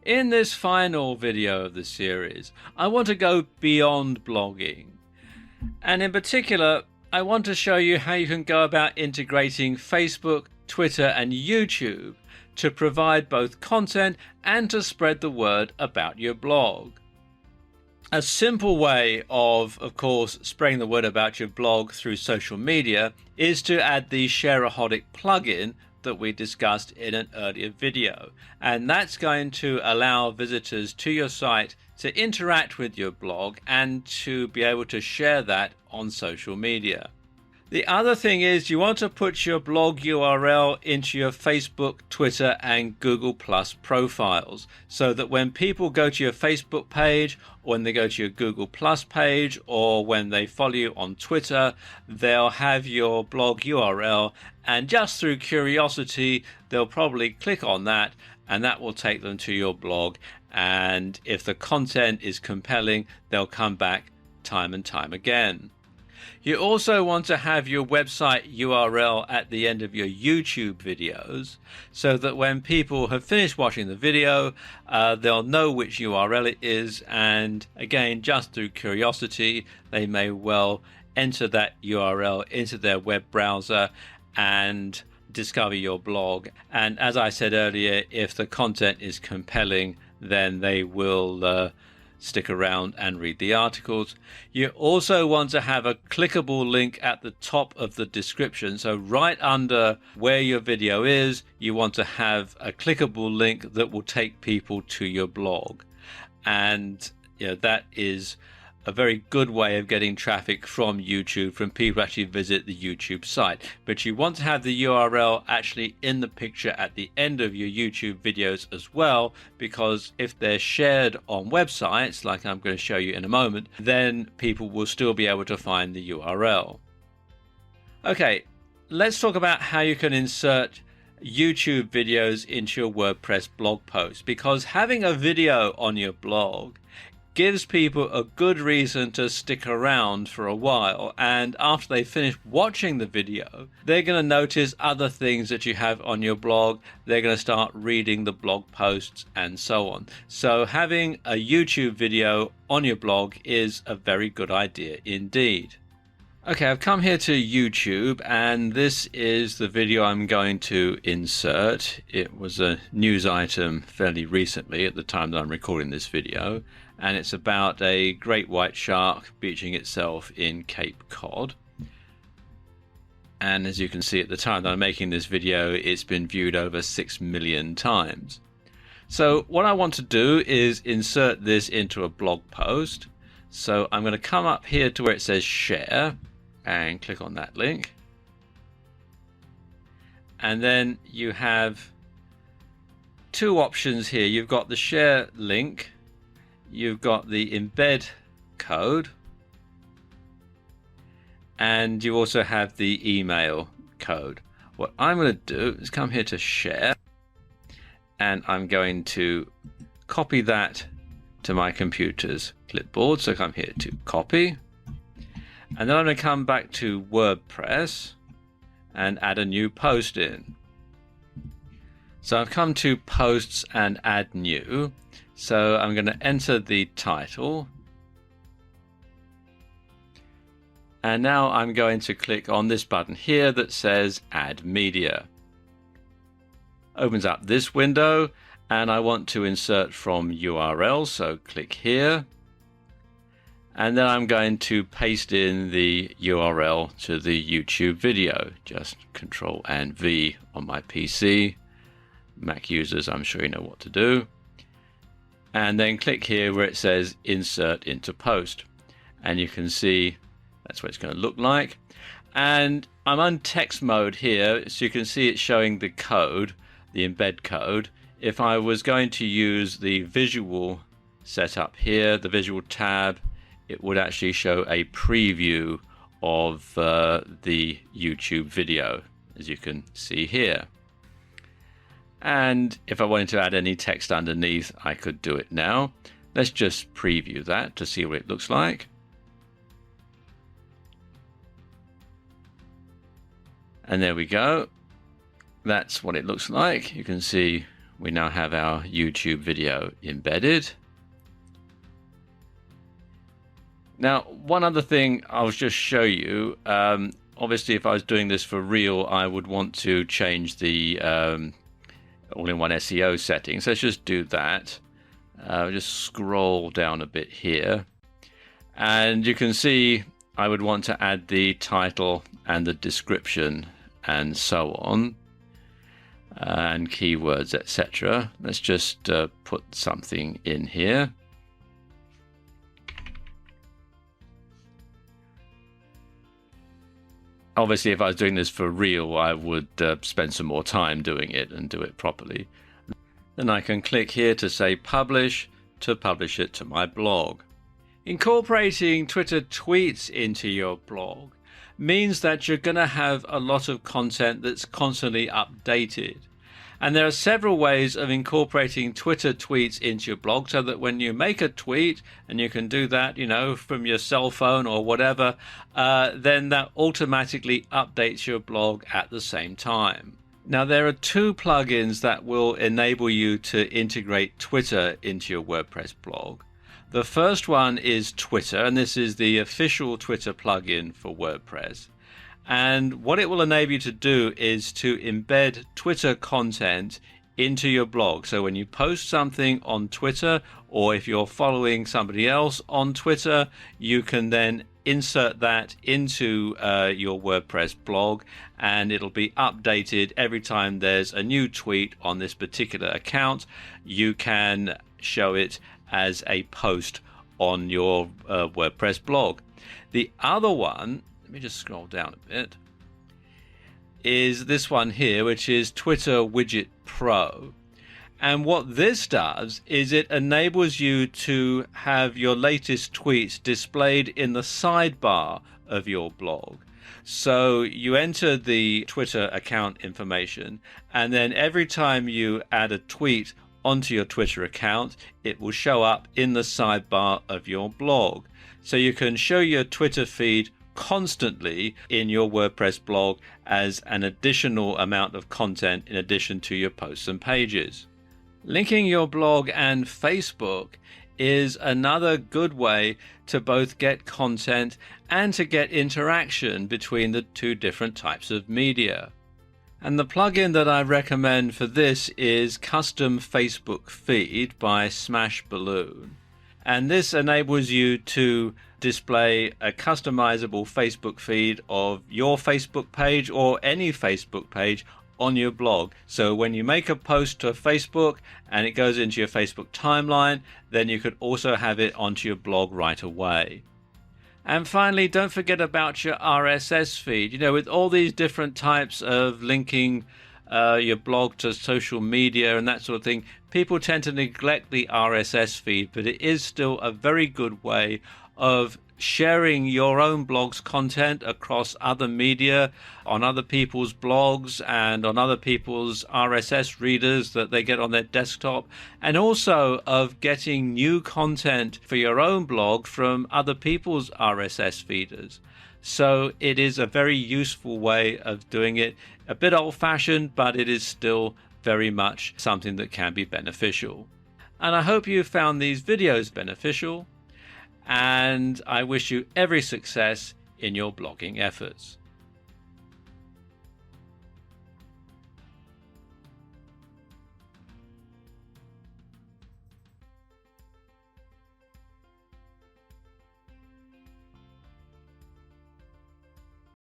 In this final video of the series, I want to go beyond blogging. And in particular, I want to show you how you can go about integrating Facebook, Twitter, and YouTube to provide both content and to spread the word about your blog. A simple way of course, spreading the word about your blog through social media is to add the Shareaholic plugin that we discussed in an earlier video. And that's going to allow visitors to your site to interact with your blog and to be able to share that on social media. The other thing is you want to put your blog URL into your Facebook, Twitter, and Google Plus profiles so that when people go to your Facebook page, or when they go to your Google Plus page, or when they follow you on Twitter, they'll have your blog URL, and just through curiosity, they'll probably click on that, and that will take them to your blog. And if the content is compelling, they'll come back time and time again. You also want to have your website URL at the end of your YouTube videos so that when people have finished watching the video, they'll know which URL it is. And again, just through curiosity, they may well enter that URL into their web browser and discover your blog. And as I said earlier, if the content is compelling, then they will stick around and read the articles. You also want to have a clickable link at the top of the description. So right under where your video is, you want to have a clickable link that will take people to your blog. And that is a very good way of getting traffic from YouTube, from people who actually visit the YouTube site. But you want to have the URL actually in the picture at the end of your YouTube videos as well, because if they're shared on websites, like I'm going to show you in a moment, then people will still be able to find the URL. Okay, let's talk about how you can insert YouTube videos into your WordPress blog post, because having a video on your blog gives people a good reason to stick around for a while, and after they finish watching the video, they're going to notice other things that you have on your blog. They're going to start reading the blog posts and so on. So having a YouTube video on your blog is a very good idea indeed. Okay, I've come here to YouTube, and this is the video I'm going to insert. It was a news item fairly recently at the time that I'm recording this video, and it's about a great white shark beaching itself in Cape Cod. And as you can see, at the time that I'm making this video, it's been viewed over 6 million times. So what I want to do is insert this into a blog post. So I'm going to come up here to where it says share and click on that link. And then you have two options here. You've got the share link, you've got the embed code, and you also have the email code. What I'm going to do is come here to share, and I'm going to copy that to my computer's clipboard. So come here to copy, and then I'm going to come back to WordPress and add a new post in. So I've come to posts and add new. So I'm going to enter the title. And now I'm going to click on this button here that says add media. Opens up this window, and I want to insert from URL. So click here. And then I'm going to paste in the URL to the YouTube video. Just Control and V on my PC. Mac users, I'm sure you know what to do. And then click here where it says insert into post. And you can see that's what it's going to look like. And I'm on text mode here, so you can see it's showing the code, the embed code. If I was going to use the visual setup here, the visual tab, it would actually show a preview of the YouTube video, as you can see here. And if I wanted to add any text underneath, I could do it now. Let's just preview that to see what it looks like. And there we go. That's what it looks like. You can see We now have our YouTube video embedded. Now, one other thing I'll just show you. Obviously, if I was doing this for real, I would want to change the all-in-one SEO settings. Let's just do that. Just scroll down a bit here. And you can see I would want to add the title and the description and so on, and keywords, etc. Let's just put something in here. Obviously, if I was doing this for real, I would spend some more time doing it and do it properly. Then I can click here to say publish, to publish it to my blog. Incorporating Twitter tweets into your blog means that you're going to have a lot of content that's constantly updated. And there are several ways of incorporating Twitter tweets into your blog, so that when you make a tweet, and you can do that, from your cell phone or whatever, then that automatically updates your blog at the same time. Now, there are two plugins that will enable you to integrate Twitter into your WordPress blog. The first one is Twitter, and this is the official Twitter plugin for WordPress. And what it will enable you to do is to embed Twitter content into your blog. So when you post something on Twitter, or if you're following somebody else on Twitter, you can then insert that into your WordPress blog, and it'll be updated every time there's a new tweet on this particular account. You can show it as a post on your WordPress blog. The other one, let me just scroll down a bit, is this one here, which is Twitter Widget Pro. And what this does is it enables you to have your latest tweets displayed in the sidebar of your blog. So you enter the Twitter account information, and then every time you add a tweet onto your Twitter account, it will show up in the sidebar of your blog. So you can show your Twitter feed constantly in your WordPress blog as an additional amount of content in addition to your posts and pages. Linking your blog and Facebook is another good way to both get content and to get interaction between the two different types of media. And the plugin that I recommend for this is Custom Facebook Feed by Smashballoon. And this enables you to display a customizable Facebook feed of your Facebook page or any Facebook page on your blog. So when you make a post to Facebook and it goes into your Facebook timeline, then you could also have it onto your blog right away. And finally, don't forget about your RSS feed. With all these different types of linking your blog to social media and that sort of thing, people tend to neglect the RSS feed, but it is still a very good way of sharing your own blog's content across other media, on other people's blogs and on other people's RSS readers that they get on their desktop, and also of getting new content for your own blog from other people's RSS feeders. So it is a very useful way of doing it. A bit old-fashioned, but it is still very much something that can be beneficial. And I hope you found these videos beneficial, and I wish you every success in your blogging efforts.